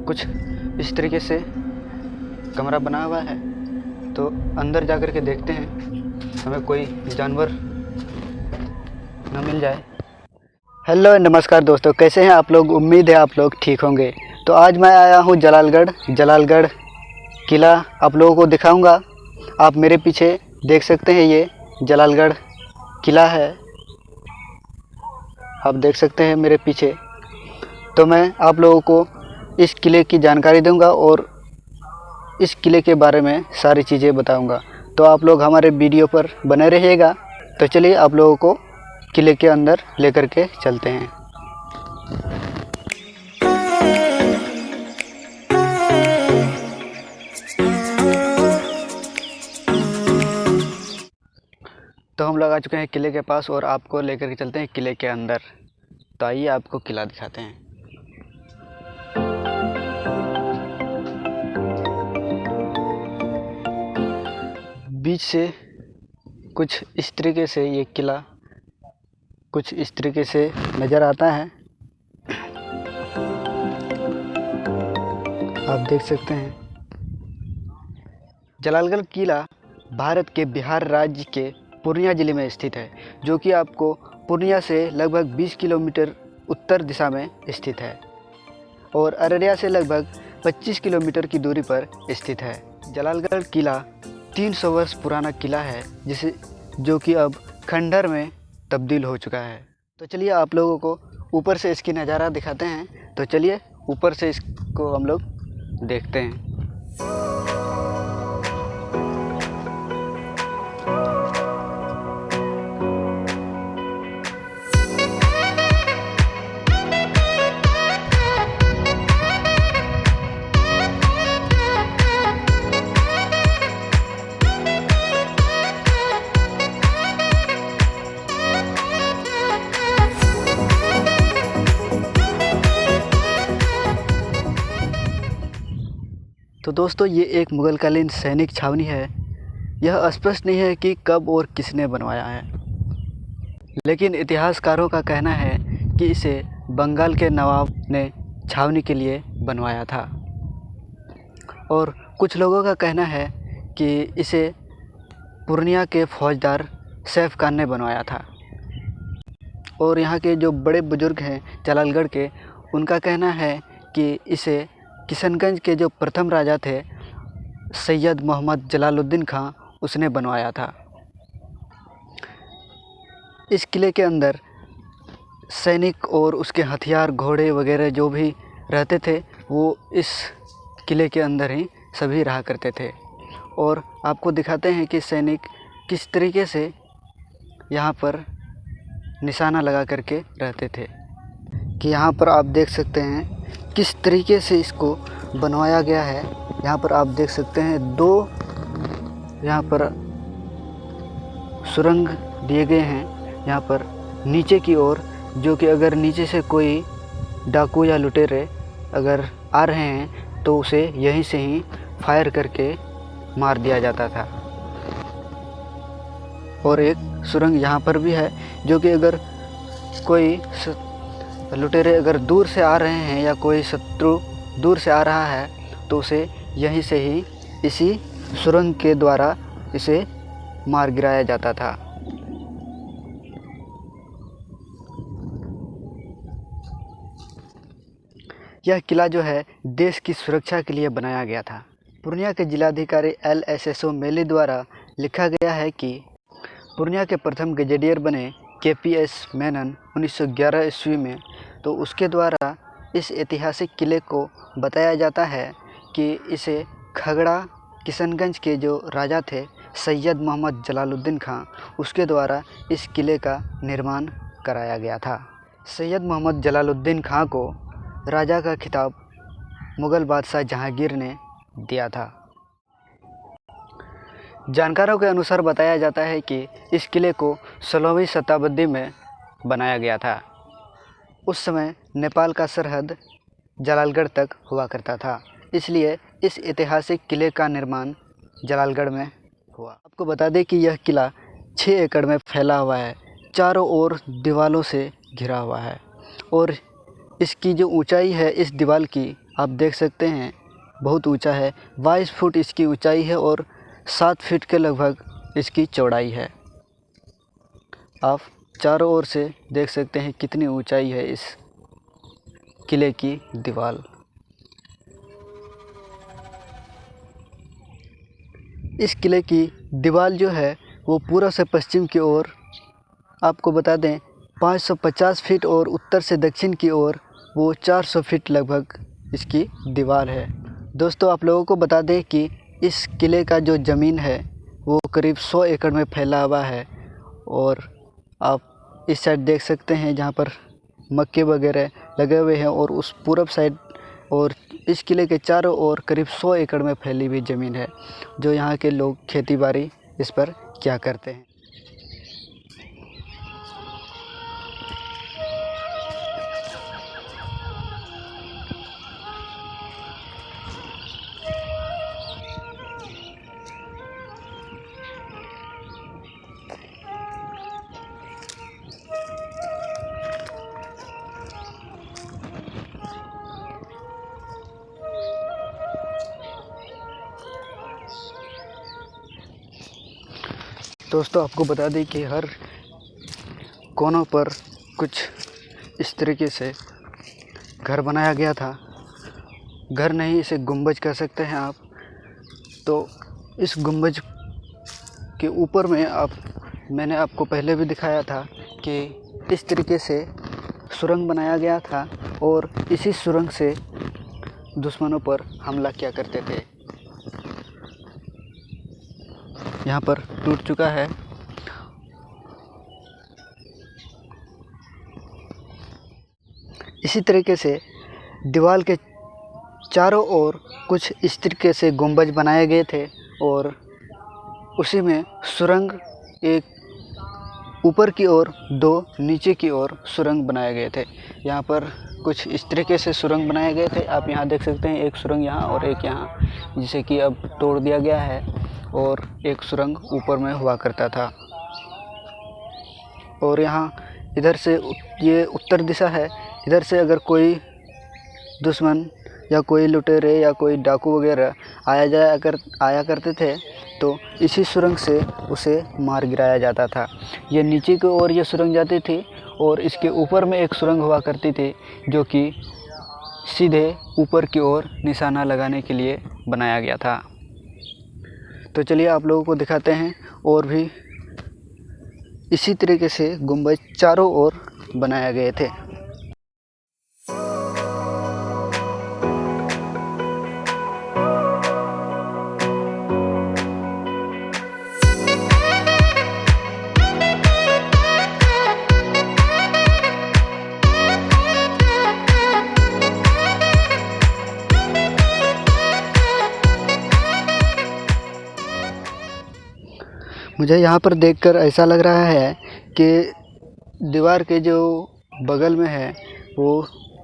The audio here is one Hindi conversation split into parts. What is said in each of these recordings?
कुछ इस तरीके से कमरा बना हुआ है। तो अंदर जा कर के देखते हैं हमें कोई जानवर न मिल जाए। हेलो नमस्कार दोस्तों, कैसे हैं आप लोग? उम्मीद है आप लोग ठीक होंगे। तो आज मैं आया हूँ जलालगढ़ किला आप लोगों को दिखाऊंगा। आप मेरे पीछे देख सकते हैं, ये जलालगढ़ किला है, आप देख सकते हैं मेरे पीछे। तो मैं आप लोगों को इस किले की जानकारी दूंगा और इस किले के बारे में सारी चीज़ें बताऊंगा। तो आप लोग हमारे वीडियो पर बने रहिएगा। तो चलिए आप लोगों को किले के अंदर लेकर के चलते हैं। तो हम लोग आ चुके हैं किले के पास और आपको लेकर के चलते हैं किले के अंदर। तो आइए आपको किला दिखाते हैं। बीच से कुछ इस तरीके से ये किला कुछ इस तरीके से नज़र आता है, आप देख सकते हैं। जलालगढ़ किला भारत के बिहार राज्य के पूर्णिया ज़िले में स्थित है, जो कि आपको पूर्णिया से लगभग 20 किलोमीटर उत्तर दिशा में स्थित है और अररिया से लगभग 25 किलोमीटर की दूरी पर स्थित है। जलालगढ़ किला 300 वर्ष पुराना किला है, जो कि अब खंडहर में तब्दील हो चुका है। तो चलिए आप लोगों को ऊपर से इसकी नज़ारा दिखाते हैं। तो चलिए ऊपर से इसको हम लोग देखते हैं। तो दोस्तों, ये एक मुगलकालीन सैनिक छावनी है। यह स्पष्ट नहीं है कि कब और किसने बनवाया है, लेकिन इतिहासकारों का कहना है कि इसे बंगाल के नवाब ने छावनी के लिए बनवाया था और कुछ लोगों का कहना है कि इसे पूर्णिया के फौजदार सैफ खान ने बनवाया था। और यहाँ के जो बड़े बुजुर्ग हैं जलालगढ़ के, उनका कहना है कि इसे किशनगंज के जो प्रथम राजा थे सैयद मोहम्मद जलालुद्दीन खां, उसने बनवाया था। इस किले के अंदर सैनिक और उसके हथियार, घोड़े वगैरह जो भी रहते थे, वो इस किले के अंदर ही सभी रहा करते थे। और आपको दिखाते हैं कि सैनिक किस तरीके से यहाँ पर निशाना लगा करके रहते थे। कि यहाँ पर आप देख सकते हैं किस तरीके से इसको बनवाया गया है। यहाँ पर आप देख सकते हैं 2 यहाँ पर सुरंग दिए गए हैं यहाँ पर नीचे की ओर, जो कि अगर नीचे से कोई डाकू या लुटेरे अगर आ रहे हैं तो उसे यहीं से ही फायर करके मार दिया जाता था। और एक सुरंग यहाँ पर भी है, जो कि अगर कोई लुटेरे अगर दूर से आ रहे हैं या कोई शत्रु दूर से आ रहा है तो उसे यहीं से ही इसी सुरंग के द्वारा इसे मार गिराया जाता था। यह किला जो है देश की सुरक्षा के लिए बनाया गया था। पूर्णिया के जिलाधिकारी LSSO मेली द्वारा लिखा गया है कि पूर्णिया के प्रथम गजेडियर बने KPS मेनन 1911 ईस्वी में। तो उसके द्वारा इस ऐतिहासिक किले को बताया जाता है कि इसे खगड़ा किशनगंज के जो राजा थे सैयद मोहम्मद जलालुद्दीन खां, उसके द्वारा इस किले का निर्माण कराया गया था। सैयद मोहम्मद जलालुद्दीन खां को राजा का खिताब मुग़ल बादशाह जहांगीर ने दिया था। जानकारों के अनुसार बताया जाता है कि इस किले को 16वीं शताब्दी में बनाया गया था। उस समय नेपाल का सरहद जलालगढ़ तक हुआ करता था, इसलिए इस ऐतिहासिक किले का निर्माण जलालगढ़ में हुआ। आपको बता दें कि यह किला 6 एकड़ में फैला हुआ है, चारों ओर दीवारों से घिरा हुआ है और इसकी जो ऊंचाई है इस दीवार की आप देख सकते हैं बहुत ऊंचा है। 22 फुट इसकी ऊंचाई है और 7 फीट के लगभग इसकी चौड़ाई है। आप चारों ओर से देख सकते हैं कितनी ऊंचाई है इस किले की दीवार। इस किले की दीवार जो है वो पूर्व से पश्चिम की ओर, आपको बता दें, 550 फीट और उत्तर से दक्षिण की ओर वो 400 फीट लगभग इसकी दीवार है। दोस्तों, आप लोगों को बता दें कि इस किले का जो ज़मीन है वो करीब 100 एकड़ में फैला हुआ है। और आप इस साइड देख सकते हैं जहाँ पर मक्के वगैरह लगे हुए हैं, और उस पूरब साइड और इस किले के चारों ओर करीब 100 एकड़ में फैली हुई ज़मीन है, जो यहाँ के लोग खेती बाड़ी इस पर क्या करते हैं। दोस्तों, आपको बता दें कि हर कोनों पर कुछ इस तरीके से घर बनाया गया था। घर नहीं, इसे गुंबज कह सकते हैं आप। तो इस गुंबज के ऊपर में मैंने आपको पहले भी दिखाया था कि इस तरीके से सुरंग बनाया गया था, और इसी सुरंग से दुश्मनों पर हमला किया करते थे। यहाँ पर टूट चुका है। इसी तरीके से दीवार के चारों ओर कुछ इस तरीके से गुंबज बनाए गए थे, और उसी में सुरंग, एक ऊपर की ओर, 2 नीचे की ओर सुरंग बनाए गए थे। यहाँ पर कुछ इस तरीके से सुरंग बनाए गए थे। आप यहाँ देख सकते हैं, एक सुरंग यहाँ और एक यहाँ, जिसे कि अब तोड़ दिया गया है, और एक सुरंग ऊपर में हुआ करता था। और यहाँ इधर से ये उत्तर दिशा है। इधर से अगर कोई दुश्मन या कोई लुटेरे या कोई डाकू वगैरह आया करते थे, तो इसी सुरंग से उसे मार गिराया जाता था। ये नीचे की ओर ये सुरंग जाती थी, और इसके ऊपर में एक सुरंग हुआ करती थी, जो कि सीधे ऊपर की ओर निशाना लगाने के लिए बनाया गया था। तो चलिए आप लोगों को दिखाते हैं, और भी इसी तरीके से गुंबज चारों ओर बनाए गए थे। मुझे यहाँ पर देखकर ऐसा लग रहा है कि दीवार के जो बगल में है वो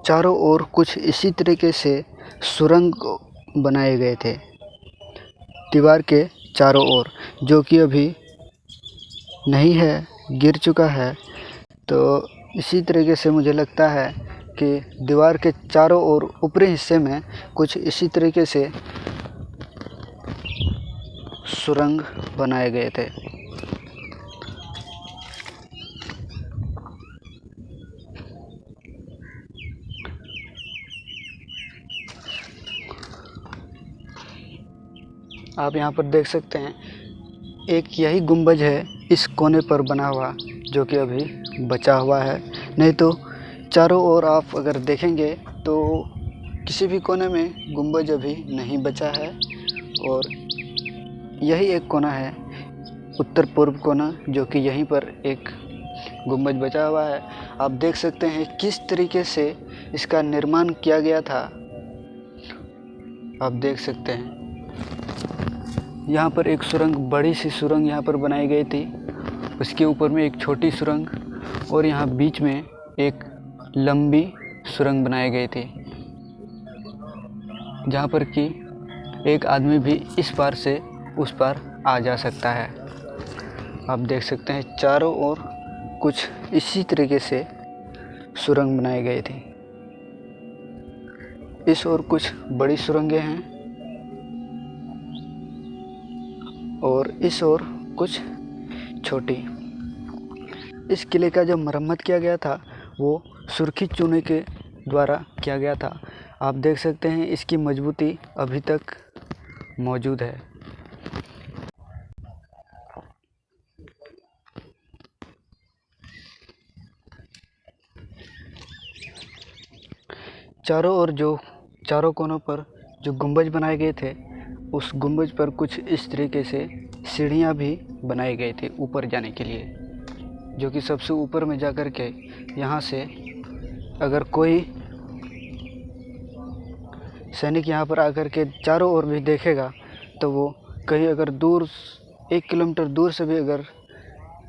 चारों ओर कुछ इसी तरीके से सुरंग बनाए गए थे दीवार के चारों ओर, जो कि अभी नहीं है, गिर चुका है। तो इसी तरीके से मुझे लगता है कि दीवार के चारों ओर ऊपरी हिस्से में कुछ इसी तरीके से सुरंग बनाए गए थे। आप यहाँ पर देख सकते हैं, एक यही गुंबज है इस कोने पर बना हुआ, जो कि अभी बचा हुआ है। नहीं तो चारों ओर आप अगर देखेंगे तो किसी भी कोने में गुंबज अभी नहीं बचा है, और यही एक कोना है, उत्तर पूर्व कोना, जो कि यहीं पर एक गुंबज बचा हुआ है। आप देख सकते हैं किस तरीके से इसका निर्माण किया गया था। आप देख सकते हैं यहाँ पर एक सुरंग, बड़ी सी सुरंग यहाँ पर बनाई गई थी, उसके ऊपर में एक छोटी सुरंग, और यहाँ बीच में एक लंबी सुरंग बनाई गई थी, जहाँ पर कि एक आदमी भी इस पार से उस पार आ जा सकता है। आप देख सकते हैं चारों ओर कुछ इसी तरीके से सुरंग बनाई गई थी। इस ओर कुछ बड़ी सुरंगें हैं और इस ओर कुछ छोटी। इस किले का जो मरम्मत किया गया था वो सुर्खी चूने के द्वारा किया गया था। आप देख सकते हैं इसकी मजबूती अभी तक मौजूद है। चारों कोनों पर जो गुंबज बनाए गए थे, उस गुंबज पर कुछ इस तरीके से सीढ़ियाँ भी बनाई गई थी ऊपर जाने के लिए, जो कि सबसे ऊपर में जाकर के यहाँ से अगर कोई सैनिक यहाँ पर आकर के चारों ओर भी देखेगा तो वो कहीं अगर दूर 1 किलोमीटर दूर से भी अगर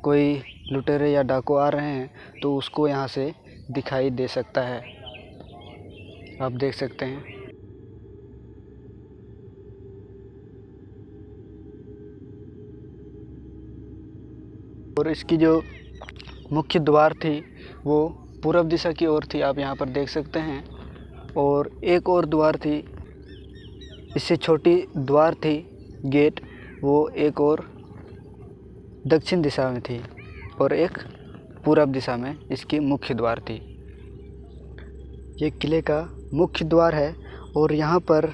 कोई लुटेरे या डाकू आ रहे हैं तो उसको यहाँ से दिखाई दे सकता है। आप देख सकते हैं। और इसकी जो मुख्य द्वार थी वो पूर्व दिशा की ओर थी, आप यहाँ पर देख सकते हैं। और एक और द्वार थी, इससे छोटी द्वार थी गेट, वो एक और दक्षिण दिशा में थी और एक पूर्व दिशा में इसकी मुख्य द्वार थी। ये किले का मुख्य द्वार है और यहाँ पर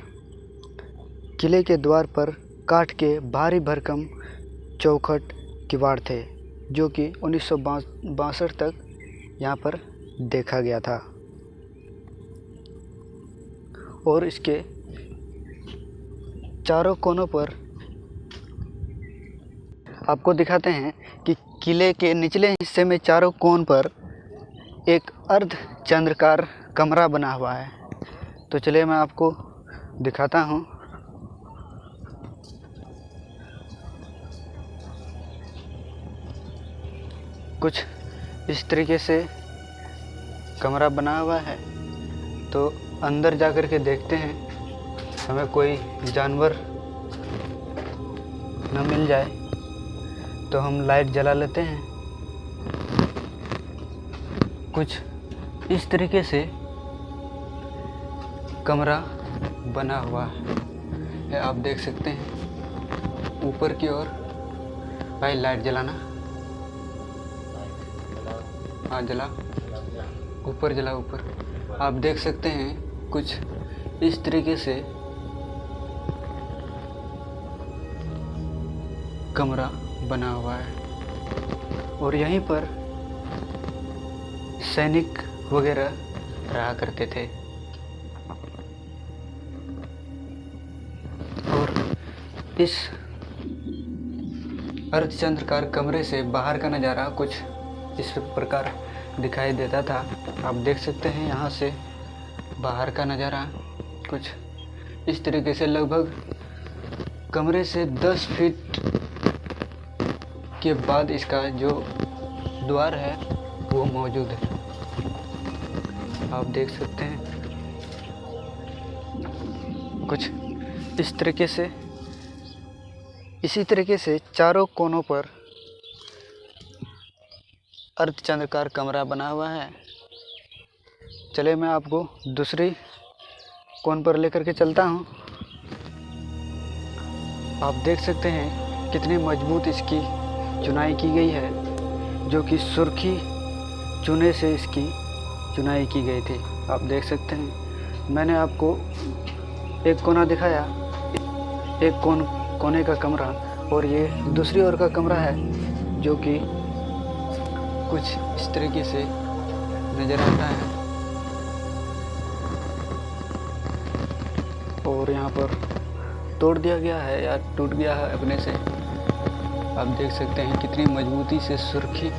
किले के द्वार पर काठ के भारी भरकम चौखट किवाड़ थे, जो कि 1962 तक यहाँ पर देखा गया था। और इसके चारों कोनों पर आपको दिखाते हैं कि किले के निचले हिस्से में चारों कोन पर एक अर्ध चंद्राकार कमरा बना हुआ है। तो चलिए मैं आपको दिखाता हूँ। कुछ इस तरीके से कमरा बना हुआ है। तो अंदर जाकर के देखते हैं, हमें कोई जानवर न मिल जाए तो हम लाइट जला लेते हैं। कुछ इस तरीके से कमरा बना हुआ है, आप देख सकते हैं। ऊपर की ओर भाई लाइट जलाना, हाँ जला, ऊपर जला, ऊपर। आप देख सकते हैं कुछ इस तरीके से कमरा बना हुआ है और यहीं पर सैनिक वगैरह रहा करते थे। और इस अर्धचंद्राकार कमरे से बाहर का नज़ारा कुछ इस प्रकार दिखाई देता था। आप देख सकते हैं यहाँ से बाहर का नज़ारा कुछ इस तरीके से लगभग कमरे से 10 फीट के बाद इसका जो द्वार है वो मौजूद है, आप देख सकते हैं। कुछ इस तरीके से, इसी तरीके से चारों कोनों पर अर्धचंद्राकार कमरा बना हुआ है। चलिए मैं आपको दूसरी कोन पर लेकर के चलता हूँ। आप देख सकते हैं कितनी मजबूत इसकी चुनाई की गई है, जो कि सुर्खी चूने से इसकी चुनाई की गई थी। आप देख सकते हैं। मैंने आपको एक कोना दिखाया, एक कोने का कमरा, और ये दूसरी ओर का कमरा है जो कि कुछ इस तरीके से नज़र आता है। और यहाँ पर तोड़ दिया गया है या टूट गया है अपने से। आप देख सकते हैं कितनी मजबूती से सुर्खी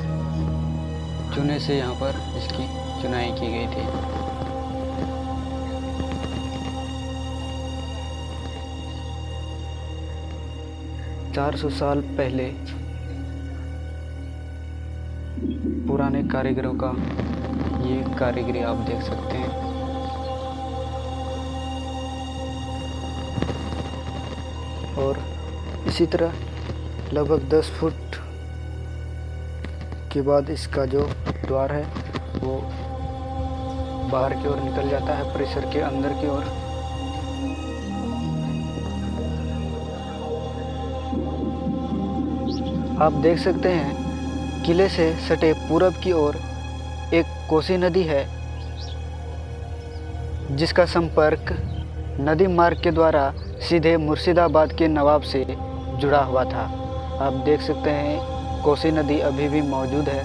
चूने से यहाँ पर इसकी चुनाई की गई थी। चार 400 साल पहले पुराने कारीगरों का ये कारीगरी आप देख सकते हैं। और इसी तरह लगभग 10 फुट के बाद इसका जो द्वार है वो बाहर की ओर निकल जाता है, परिसर के अंदर की ओर। आप देख सकते हैं किले से सटे पूरब की ओर एक कोसी नदी है, जिसका संपर्क नदी मार्ग के द्वारा सीधे मुर्शिदाबाद के नवाब से जुड़ा हुआ था। आप देख सकते हैं कोसी नदी अभी भी मौजूद है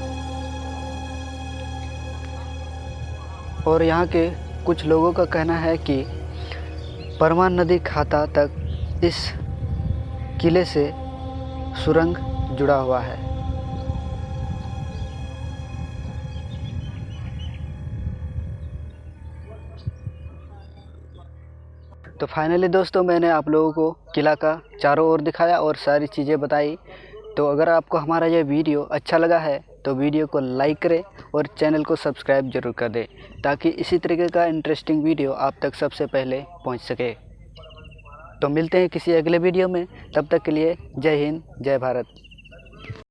और यहाँ के कुछ लोगों का कहना है कि परमान नदी खाता तक इस किले से सुरंग जुड़ा हुआ है। तो फाइनली दोस्तों, मैंने आप लोगों को किला का चारों ओर दिखाया और सारी चीज़ें बताई। तो अगर आपको हमारा यह वीडियो अच्छा लगा है तो वीडियो को लाइक करें और चैनल को सब्सक्राइब जरूर कर दें, ताकि इसी तरीके का इंटरेस्टिंग वीडियो आप तक सबसे पहले पहुंच सके। तो मिलते हैं किसी अगले वीडियो में, तब तक के लिए जय हिंद, जय भारत।